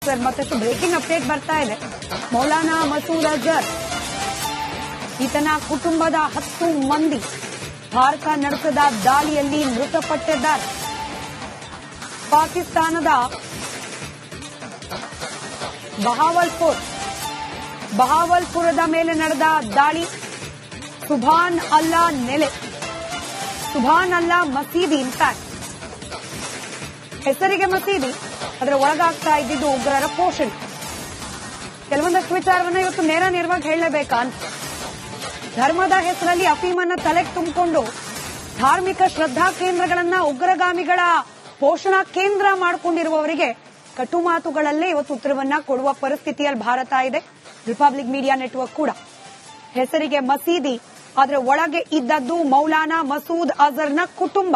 Sir ಮತ್ತಷ್ಟು breaking update ಬರ್ತಾ ಇದೆ. ಮೌಲಾನಾ ಮಸೂದ್ ಅಜರ್ ಈತನ ಕುಟುಂಬದ 10 ಮಂದಿ ಭಾರತ ನಡೆಸಿದ ದಾಳಿಯಲ್ಲಿ ಮೃತಪಟ್ಟಿದ್ದಾರೆ. ಪಾಕಿಸ್ತಾನದ ಬಹಾವಲ್ಪುರದ ಮೇಲೆ ನಡೆದ ದಾಳಿ ಸುಭಾನ್ ಅಲ್ಲಾ ನೆಲೆ, ಸುಭಾನ್ ಅಲ್ಲಾ ಮಸೀದಿ. ಇನ್ಫ್ಯಾಕ್ಟ್ ಹೆಸರಿಗೆ ಮಸೀದಿ, ಅದರ ಒಳಗಾಗ್ತಾ ಇದ್ದಿದ್ದು ಉಗ್ರರ ಪೋಷಣೆ. ಕೆಲವೊಂದಷ್ಟು ವಿಚಾರವನ್ನ ಇವತ್ತು ನೇರವಾಗಿ ಹೇಳಲೇಬೇಕಾ ಅಂತ. ಧರ್ಮದ ಹೆಸರಲ್ಲಿ ಅಫೀಮನ್ನ ತಲೆಗೆ ತುಂಬಿಕೊಂಡು ಧಾರ್ಮಿಕ ಶ್ರದ್ಧಾ ಕೇಂದ್ರಗಳನ್ನ ಉಗ್ರಗಾಮಿಗಳ ಪೋಷಣಾ ಕೇಂದ್ರ ಮಾಡಿಕೊಂಡಿರುವವರಿಗೆ ಕಟು ಮಾತುಗಳಲ್ಲೇ ಇವತ್ತು ಉತ್ತರವನ್ನ ಕೊಡುವ ಪರಿಸ್ಥಿತಿಯಲ್ಲಿ ಭಾರತ ಇದೆ. ರಿಪಬ್ಲಿಕ್ ಮೀಡಿಯಾ ನೆಟ್ವರ್ಕ್ ಕೂಡ ಹೆಸರಿಗೆ ಮಸೀದಿ, ಅದರ ಒಳಗೆ ಇದ್ದದ್ದು ಮೌಲಾನಾ ಮಸೂದ್ ಅಜರ್ನ ಕುಟುಂಬ.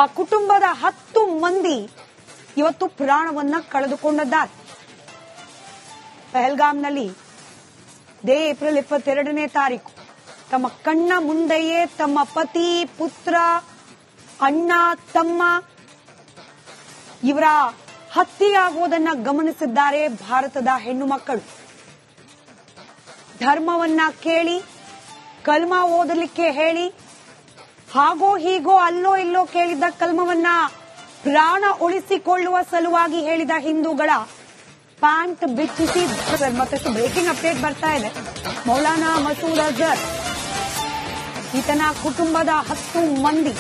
ಆ ಕುಟುಂಬದ 10 ಮಂದಿ ಇವತ್ತು ಪ್ರಾಣವನ್ನ ಕಳೆದುಕೊಂಡಿದ್ದಾರೆ. ಪಹಲ್ಗಾಮ್ನಲ್ಲಿ ಏಪ್ರಿಲ್ 22ನೇ ತಾರೀಕು ತಮ್ಮ ಕಣ್ಣ ಮುಂದೆಯೇ ತಮ್ಮ ಪತಿ, ಪುತ್ರ, ಅಣ್ಣ, ತಮ್ಮ ಇವರ ಹತ್ಯೆಯಾಗುವುದನ್ನು ಗಮನಿಸಿದ್ದಾರೆ ಭಾರತದ ಹೆಣ್ಣು ಮಕ್ಕಳು. ಧರ್ಮವನ್ನ ಕೇಳಿ, ಕಲ್ಮಾ ಓದಲಿಕ್ಕೆ ಹೇಳಿ, ಹಾಗೋ ಹೀಗೋ ಅಲ್ಲೋ ಇಲ್ಲೋ ಕೇಳಿದ್ದ ಕಲ್ಮವನ್ನ ಪ್ರಾಣ ಉಳಿಸಿಕೊಳ್ಳುವ ಸಲುವಾಗಿ ಹೇಳಿದ ಹಿಂದೂಗಳ ಪ್ಯಾಂಟ್ ಬಿಚ್ಚಿಸಿ. ಮತ್ತಷ್ಟು ಬ್ರೇಕಿಂಗ್ ಅಪ್ಡೇಟ್ ಬರ್ತಾ ಇದೆ. ಮೌಲಾನಾ ಮಸೂದ್ ಅಜರ್ ಈತನ ಕುಟುಂಬದ 10 ಮಂದಿ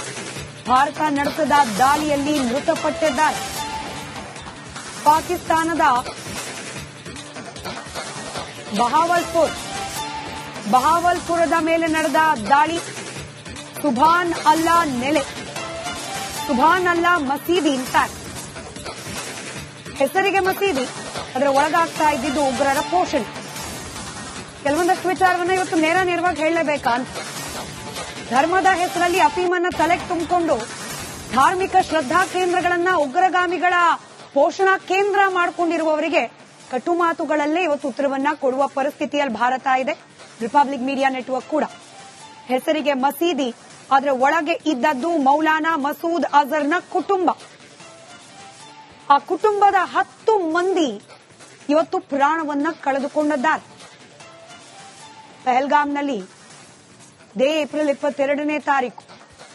ಭಾರತ ನಡೆಸಿದ ದಾಳಿಯಲ್ಲಿ ಮೃತಪಟ್ಟಿದ್ದಾರೆ. ಪಾಕಿಸ್ತಾನದ ಬಹಾವಲ್ಪುರದ ಮೇಲೆ ನಡೆದ ದಾಳಿ ಸುಭಾನ್ ಅಲ್ಲಾ ನೆಲೆ, ಸುಭಾನ್ ಅಲ್ಲಾ ಮಸೀದಿ. ಇನ್ಫ್ಯಾಕ್ಟ್ ಹೆಸರಿಗೆ ಮಸೀದಿ, ಅದರ ಒಳಗಾಗ್ತಾ ಇದ್ದಿದ್ದು ಉಗ್ರರ ಪೋಷಣೆ. ಕೆಲವೊಂದಷ್ಟು ವಿಚಾರವನ್ನ ಇವತ್ತು ನೇರವಾಗಿ ಹೇಳಲೇಬೇಕಾ ಅಂತ. ಧರ್ಮದ ಹೆಸರಲ್ಲಿ ಅಫೀಮನ್ನ ತಲೆಗೆ ತುಂಬಿಕೊಂಡು ಧಾರ್ಮಿಕ ಶ್ರದ್ಧಾ ಕೇಂದ್ರಗಳನ್ನ ಉಗ್ರಗಾಮಿಗಳ ಪೋಷಣಾ ಕೇಂದ್ರ ಮಾಡಿಕೊಂಡಿರುವವರಿಗೆ ಕಟು ಮಾತುಗಳಲ್ಲೇ ಇವತ್ತು ಉತ್ತರವನ್ನ ಕೊಡುವ ಪರಿಸ್ಥಿತಿಯಲ್ಲಿ ಭಾರತ ಇದೆ. ರಿಪಬ್ಲಿಕ್ ಮೀಡಿಯಾ ನೆಟ್ವರ್ಕ್ ಕೂಡ ಹೆಸರಿಗೆ ಮಸೀದಿ, ಅದರ ಒಳಗೆ ಇದ್ದದ್ದು ಮೌಲಾನಾ ಮಸೂದ್ ಅಜರ್ನ ಕುಟುಂಬ. ಆ ಕುಟುಂಬದ 10 ಮಂದಿ ಇವತ್ತು ಪ್ರಾಣವನ್ನ ಕಳೆದುಕೊಂಡಿದ್ದಾರೆ. ಪಹಲ್ಗಾಮ್ನಲ್ಲಿ ಏಪ್ರಿಲ್ 22ನೇ ತಾರೀಕು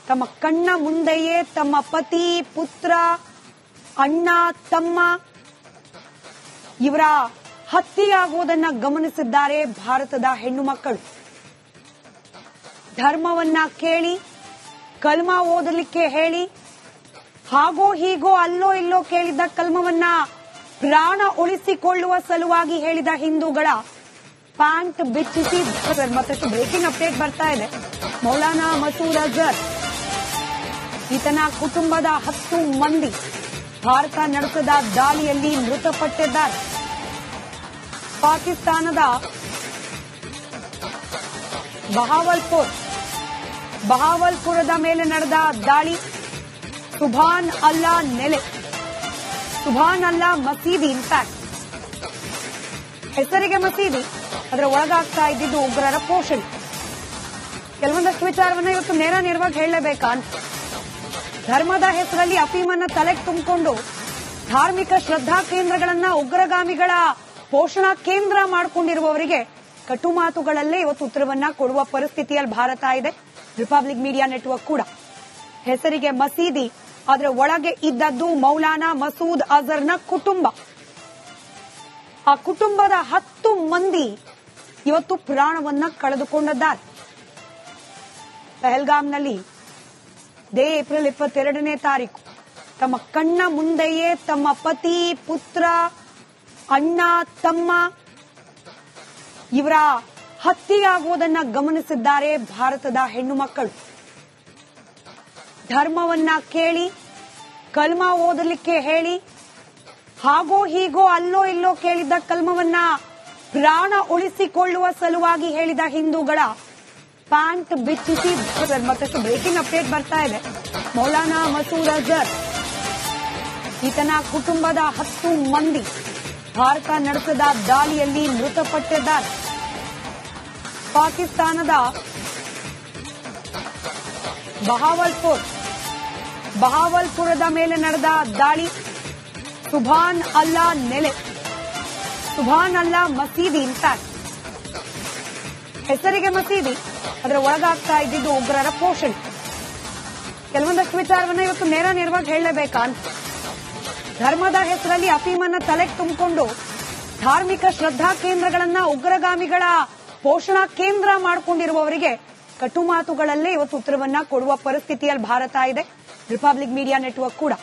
ತಮ್ಮ ಕಣ್ಣ ಮುಂದೆಯೇ ತಮ್ಮ ಪತಿ, ಪುತ್ರ, ಅಣ್ಣ, ತಮ್ಮ ಇವರ ಹತ್ಯೆಯಾಗುವುದನ್ನು ಗಮನಿಸಿದ್ದಾರೆ ಭಾರತದ ಹೆಣ್ಣು ಮಕ್ಕಳು. ಧರ್ಮವನ್ನ ಕೇಳಿ, ಕಲ್ಮಾ ಓದಲಿಕ್ಕೆ ಹೇಳಿ, ಹಾಗೋ ಹೀಗೋ ಅಲ್ಲೋ ಇಲ್ಲೋ ಕೇಳಿದ್ದ ಕಲ್ಮವನ್ನ ಪ್ರಾಣ ಉಳಿಸಿಕೊಳ್ಳುವ ಸಲುವಾಗಿ ಹೇಳಿದ ಹಿಂದೂಗಳ ಪ್ಯಾಂಟ್ ಬಿಚ್ಚಿಸಿ. ಮತ್ತಷ್ಟು ಬ್ರೇಕಿಂಗ್ ಅಪ್ಡೇಟ್ ಬರ್ತಾ ಇದೆ. ಮೌಲಾನಾ ಮಸೂದ್ ಅಜರ್ ಈತನ ಕುಟುಂಬದ 10 ಮಂದಿ ಭಾರತ ನಡೆಸಿದ ದಾಳಿಯಲ್ಲಿ ಮೃತಪಟ್ಟಿದ್ದಾರೆ. ಪಾಕಿಸ್ತಾನದ ಬಹಾವಲ್ಪುರದ ಮೇಲೆ ನಡೆದ ದಾಳಿ ಸುಭಾನ್ ಅಲ್ಲಾ ನೆಲೆ, ಸುಭಾನ್ ಅಲ್ಲಾ ಮಸೀದಿ. ಇನ್ಫ್ಯಾಕ್ಟ್ ಹೆಸರಿಗೆ ಮಸೀದಿ, ಅದರ ಒಳಗಾಗ್ತಾ ಇದ್ದಿದ್ದು ಉಗ್ರರ ಪೋಷಣೆ. ಕೆಲವೊಂದಷ್ಟು ವಿಚಾರವನ್ನ ಇವತ್ತು ನೇರವಾಗಿ ಹೇಳಲೇಬೇಕಾ ಅಂತ. ಧರ್ಮದ ಹೆಸರಲ್ಲಿ ಅಫೀಮನ್ನ ತಲೆಗೆ ತುಂಬಿಕೊಂಡು ಧಾರ್ಮಿಕ ಶ್ರದ್ಧಾ ಕೇಂದ್ರಗಳನ್ನ ಉಗ್ರಗಾಮಿಗಳ ಪೋಷಣಾ ಕೇಂದ್ರ ಮಾಡಿಕೊಂಡಿರುವವರಿಗೆ ಕಟು ಮಾತುಗಳಲ್ಲೇ ಇವತ್ತು ಉತ್ತರವನ್ನ ಕೊಡುವ ಪರಿಸ್ಥಿತಿಯಲ್ಲಿ ಭಾರತ ಇದೆ. ರಿಪಬ್ಲಿಕ್ ಮೀಡಿಯಾ ನೆಟ್ವರ್ಕ್ ಕೂಡ ಹೆಸರಿಗೆ ಮಸೀದಿ, ಅದರ ಒಳಗೆ ಇದ್ದದ್ದು ಮೌಲಾನಾ ಮಸೂದ್ ಅಜರ್ನ ಕುಟುಂಬ. ಆ ಕುಟುಂಬದ 10 ಮಂದಿ ಇವತ್ತು ಪ್ರಾಣವನ್ನ ಕಳೆದುಕೊಂಡಿದ್ದಾರೆ. ಪಹಲ್ಗಾಮ್ನಲ್ಲಿ ಏಪ್ರಿಲ್ 22ನೇ ತಾರೀಕು ತಮ್ಮ ಕಣ್ಣ ಮುಂದೆಯೇ ತಮ್ಮ ಪತಿ, ಪುತ್ರ, ಅಣ್ಣ, ತಮ್ಮ ಇವರ ಹತ್ಯೆಯಾಗುವುದನ್ನು ಗಮನಿಸಿದ್ದಾರೆ ಭಾರತದ ಹೆಣ್ಣು ಮಕ್ಕಳು. ಧರ್ಮವನ್ನ ಕೇಳಿ, ಕಲ್ಮಾ ಓದಲಿಕ್ಕೆ ಹೇಳಿ, ಹಾಗೋ ಹೀಗೋ ಅಲ್ಲೋ ಇಲ್ಲೋ ಕೇಳಿದ್ದ ಕಲ್ಮವನ್ನ ಪ್ರಾಣ ಉಳಿಸಿಕೊಳ್ಳುವ ಸಲುವಾಗಿ ಹೇಳಿದ ಹಿಂದೂಗಳ ಪ್ಯಾಂಟ್ ಬಿಚ್ಚಿಸಿ. ಮತ್ತಷ್ಟು ಬ್ರೇಕಿಂಗ್ ಅಪ್ಡೇಟ್ ಬರ್ತಾ ಇದೆ. ಮೌಲಾನಾ ಮಸೂದ್ ಅಜರ್ ಈತನ ಕುಟುಂಬದ 10 ಮಂದಿ ಭಾರತ ನಡೆಸಿದ ದಾಳಿಯಲ್ಲಿ ಮೃತಪಟ್ಟಿದ್ದಾರೆ. ಪಾಕಿಸ್ತಾನದ ಬಹಾವಲ್ಪುರದ ಮೇಲೆ ನಡೆದ ದಾಳಿ ಸುಭಾನ್ ಅಲ್ಲಾ ನೆಲೆ, ಸುಭಾನ್ ಅಲ್ಲಾ ಮಸೀದಿ. ಇನ್ಫ್ಯಾಕ್ಟ್ ಹೆಸರಿಗೆ ಮಸೀದಿ, ಅದರ ಒಳಗಾಗ್ತಾ ಇದ್ದಿದ್ದು ಉಗ್ರರ ಪೋಷಣೆ. ಕೆಲವೊಂದಷ್ಟು ವಿಚಾರವನ್ನ ಇವತ್ತು ನೇರವಾಗಿ ಹೇಳಲೇಬೇಕಾ ಅಂತ. ಧರ್ಮದ ಹೆಸರಲ್ಲಿ ಅಫೀಮನ್ನ ತಲೆಗೆ ತುಂಬಿಕೊಂಡು ಧಾರ್ಮಿಕ ಶ್ರದ್ಧಾ ಕೇಂದ್ರಗಳನ್ನ ಉಗ್ರಗಾಮಿಗಳ ಪೋಷಣಾ ಕೇಂದ್ರ ಮಾಡಿಕೊಂಡಿರುವವರಿಗೆ ಕಟು ಮಾತುಗಳಲ್ಲೇ ಇವತ್ತು ಉತ್ತರವನ್ನ ಕೊಡುವ ಪರಿಸ್ಥಿತಿಯಲ್ಲಿ ಭಾರತ ಇದೆ. ರಿಪಬ್ಲಿಕ್ ಮೀಡಿಯಾ ನೆಟ್ವರ್ಕ್ ಕೂಡ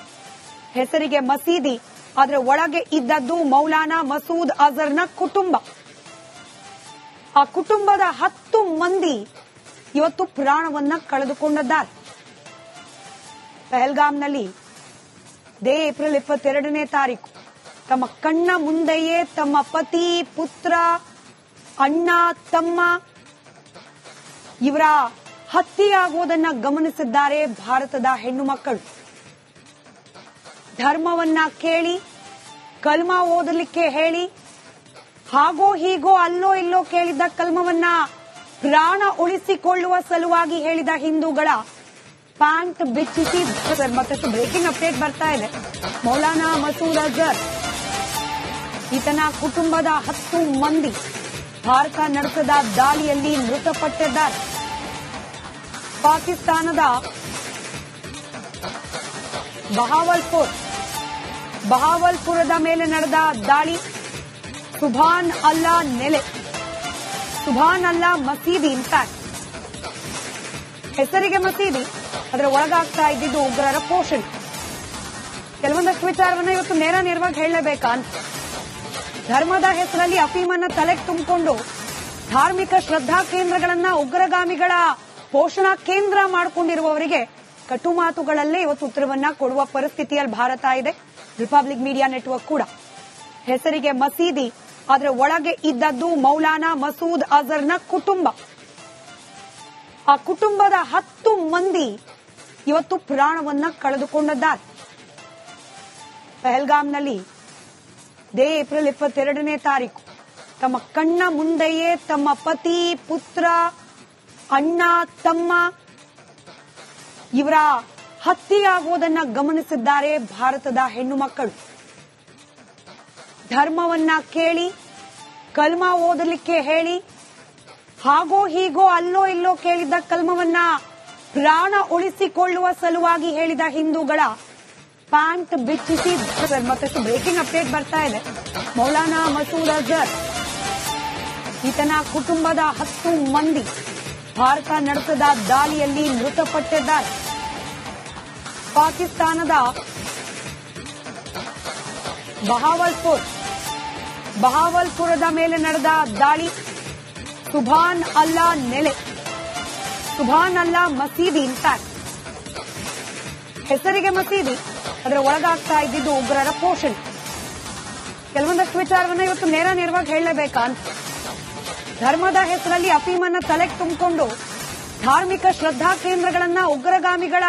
ಹೆಸರಿಗೆ ಮಸೀದಿ, ಅದರ ಒಳಗೆ ಇದ್ದದ್ದು ಮೌಲಾನಾ ಮಸೂದ್ ಅಜರ್ನ ಕುಟುಂಬ. ಆ ಕುಟುಂಬದ 10 ಮಂದಿ ಇವತ್ತು ಪ್ರಾಣವನ್ನ ಕಳೆದುಕೊಂಡಿದ್ದಾರೆ. ಪಹಲ್ಗಾಮ್ನಲ್ಲಿ ಏಪ್ರಿಲ್ 22ನೇ ತಾರೀಕು ತಮ್ಮ ಕಣ್ಣ ಮುಂದೆಯೇ ತಮ್ಮ ಪತಿ, ಪುತ್ರ, ಅಣ್ಣ, ತಮ್ಮ ಇವರ ಹತ್ಯೆಯಾಗುವುದನ್ನ ಗಮನಿಸಿದ್ದಾರೆ ಭಾರತದ ಹೆಣ್ಣು ಮಕ್ಕಳು. ಧರ್ಮವನ್ನ ಕೇಳಿ, ಕಲ್ಮಾ ಓದಲಿಕ್ಕೆ ಹೇಳಿ, ಹಾಗೋ ಹೀಗೋ ಅಲ್ಲೋ ಇಲ್ಲೋ ಕೇಳಿದ್ದ ಕಲ್ಮವನ್ನ ಪ್ರಾಣ ಉಳಿಸಿಕೊಳ್ಳುವ ಸಲುವಾಗಿ ಹೇಳಿದ ಹಿಂದೂಗಳ ಪ್ಯಾಂಟ್ ಬಿಚ್ಚಿಸಿ. ಮತ್ತಷ್ಟು ಬ್ರೇಕಿಂಗ್ ಅಪ್ಡೇಟ್ ಬರ್ತಾ ಇದೆ. ಮೌಲಾನಾ ಮಸೂದ್ ಅಜರ್ ಈತನ ಕುಟುಂಬದ 10 ಮಂದಿ ಭಾರತ ನಡೆಸಿದ ದಾಳಿಯಲ್ಲಿ ಮೃತಪಟ್ಟಿದ್ದಾರೆ. ಪಾಕಿಸ್ತಾನದ ಬಹಾವಲ್ಪುರದ ಮೇಲೆ ನಡೆದ ದಾಳಿ. ಸುಭಾನ್ ಅಲ್ಲಾ ನೆಲೆ, ಸುಭಾನ್ ಅಲ್ಲಾ ಮಸೀದಿ. ಇನ್ಫ್ಯಾಕ್ಟ್ ಹೆಸರಿಗೆ ಮಸೀದಿ, ಅದರ ಒಳಗಾಗ್ತಾ ಇದ್ದಿದ್ದು ಉಗ್ರರ ಪೋಷಣೆ. ಕೆಲವೊಂದಷ್ಟು ವಿಚಾರವನ್ನ ಇವತ್ತು ನೇರವಾಗಿ ಹೇಳಲೇಬೇಕಾ ಅಂತ. ಧರ್ಮದ ಹೆಸರಲ್ಲಿ ಅಫೀಮನ್ನ ತಲೆಗೆ ತುಂಬಿಕೊಂಡು ಧಾರ್ಮಿಕ ಶ್ರದ್ಧಾ ಕೇಂದ್ರಗಳನ್ನ ಉಗ್ರಗಾಮಿಗಳ ಪೋಷಣಾ ಕೇಂದ್ರ ಮಾಡಿಕೊಂಡಿರುವವರಿಗೆ ಕಟು ಮಾತುಗಳಲ್ಲೇ ಇವತ್ತು ಉತ್ತರವನ್ನ ಕೊಡುವ ಪರಿಸ್ಥಿತಿಯಲ್ಲಿ ಭಾರತ ಇದೆ. ರಿಪಬ್ಲಿಕ್ ಮೀಡಿಯಾ ನೆಟ್ವರ್ಕ್ ಕೂಡ ಹೆಸರಿಗೆ ಮಸೀದಿ, ಅದರ ಒಳಗೆ ಇದ್ದದ್ದು ಮೌಲಾನಾ ಮಸೂದ್ ಅಜರ್ನ ಕುಟುಂಬ. ಆ ಕುಟುಂಬದ 10 ಮಂದಿ ಇವತ್ತು ಪ್ರಾಣವನ್ನ ಕಳೆದುಕೊಂಡಿದ್ದಾರೆ. ಪಹಲ್ಗಾಮ್ನಲ್ಲಿ ಏಪ್ರಿಲ್ 22ನೇ ತಾರೀಕು ತಮ್ಮ ಕಣ್ಣ ಮುಂದೆಯೇ ತಮ್ಮ ಪತಿ, ಪುತ್ರ, ಅಣ್ಣ, ತಮ್ಮ ಇವರ ಹತ್ಯೆಯಾಗುವುದನ್ನ ಗಮನಿಸಿದ್ದಾರೆ ಭಾರತದ ಹೆಣ್ಣು ಮಕ್ಕಳು. ಧರ್ಮವನ್ನ ಕೇಳಿ, ಕಲ್ಮಾ ಓದಲಿಕ್ಕೆ ಹೇಳಿ, ಹಾಗೋ ಹೀಗೋ ಅಲ್ಲೋ ಇಲ್ಲೋ ಕೇಳಿದ್ದ ಕಲ್ಮವನ್ನ ಪ್ರಾಣ ಉಳಿಸಿಕೊಳ್ಳುವ ಸಲುವಾಗಿ ಹೇಳಿದ ಹಿಂದೂಗಳ ಪ್ಯಾಂಟ್ ಬಿಚ್ಚಿಸಿ. ಮತ್ತಷ್ಟು ಬ್ರೇಕಿಂಗ್ ಅಪ್ಡೇಟ್ ಬರ್ತಾ ಇದೆ. ಮೌಲಾನಾ ಮಸೂದ್ ಅಜರ್ ಈತನ ಕುಟುಂಬದ 10 ಮಂದಿ ಭಾರತ ನಡೆಸಿದ ದಾಳಿಯಲ್ಲಿ ಮೃತಪಟ್ಟಿದ್ದಾರೆ. ಪಾಕಿಸ್ತಾನದ ಬಹಾವಲ್ಪುರದ ಮೇಲೆ ನಡೆದ ದಾಳಿ. ಸುಭಾನ್ ಅಲ್ಲಾ ನೆಲೆ, ಸುಭಾನ್ ಅಲ್ಲಾ ಮಸೀದಿ. ಇನ್ಫ್ಯಾಕ್ಟ್ ಹೆಸರಿಗೆ ಮಸೀದಿ, ಅದರ ಒಳಗಾಗ್ತಾ ಇದ್ದಿದ್ದು ಉಗ್ರರ ಪೋಷಣೆ. ಕೆಲವೊಂದಷ್ಟು ವಿಚಾರವನ್ನ ಇವತ್ತು ನೇರವಾಗಿ ಹೇಳಲೇಬೇಕಾ ಅಂತ. ಧರ್ಮದ ಹೆಸರಲ್ಲಿ ಅಫೀಮನ್ನ ತಲೆಗೆ ತುಂಬಿಕೊಂಡು ಧಾರ್ಮಿಕ ಶ್ರದ್ಧಾ ಕೇಂದ್ರಗಳನ್ನ ಉಗ್ರಗಾಮಿಗಳ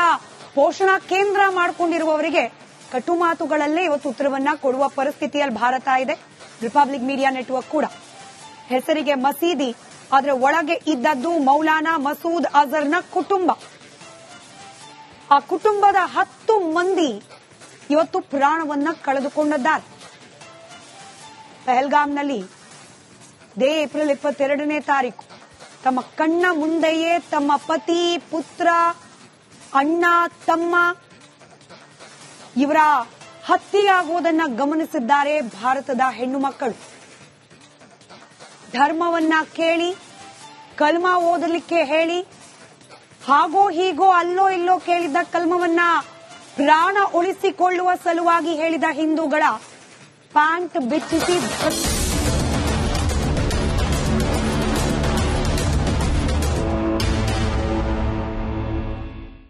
ಪೋಷಣಾ ಕೇಂದ್ರ ಮಾಡಿಕೊಂಡಿರುವವರಿಗೆ ಕಟು ಮಾತುಗಳಲ್ಲೇ ಇವತ್ತು ಉತ್ತರವನ್ನ ಕೊಡುವ ಪರಿಸ್ಥಿತಿಯಲ್ಲಿ ಭಾರತ ಇದೆ. ರಿಪಬ್ಲಿಕ್ ಮೀಡಿಯಾ ನೆಟ್ವರ್ಕ್ ಕೂಡ ಹೆಸರಿಗೆ ಮಸೀದಿ, ಅದರ ಒಳಗೆ ಇದ್ದದ್ದು ಮೌಲಾನಾ ಮಸೂದ್ ಅಜರ್ನ ಕುಟುಂಬ. ಆ ಕುಟುಂಬದ 10 ಮಂದಿ ಇವತ್ತು ಪ್ರಾಣವನ್ನ ಕಳೆದುಕೊಂಡಿದ್ದಾರೆ. ಪಹಲ್ಗಾಮ್ನಲ್ಲಿ ಏಪ್ರಿಲ್ 22ನೇ ತಾರೀಕು ತಮ್ಮ ಕಣ್ಣ ಮುಂದೆಯೇ ತಮ್ಮ ಪತಿ, ಪುತ್ರ, ಅಣ್ಣ, ತಮ್ಮ ಇವರ ಹತ್ಯೆಯಾಗುವುದನ್ನ ಗಮನಿಸಿದ್ದಾರೆ ಭಾರತದ ಹೆಣ್ಣು ಮಕ್ಕಳು. ಧರ್ಮವನ್ನ ಕೇಳಿ, ಕಲ್ಮಾ ಓದಲಿಕ್ಕೆ ಹೇಳಿ, ಹಾಗೋ ಹೀಗೋ ಅಲ್ಲೋ ಇಲ್ಲೋ ಕೇಳಿದ್ದ ಕಲ್ಮವನ್ನ ಪ್ರಾಣ ಉಳಿಸಿಕೊಳ್ಳುವ ಸಲುವಾಗಿ ಹೇಳಿದ ಹಿಂದೂಗಳ ಪ್ಯಾಂಟ್ ಬಿಚ್ಚಿಸಿ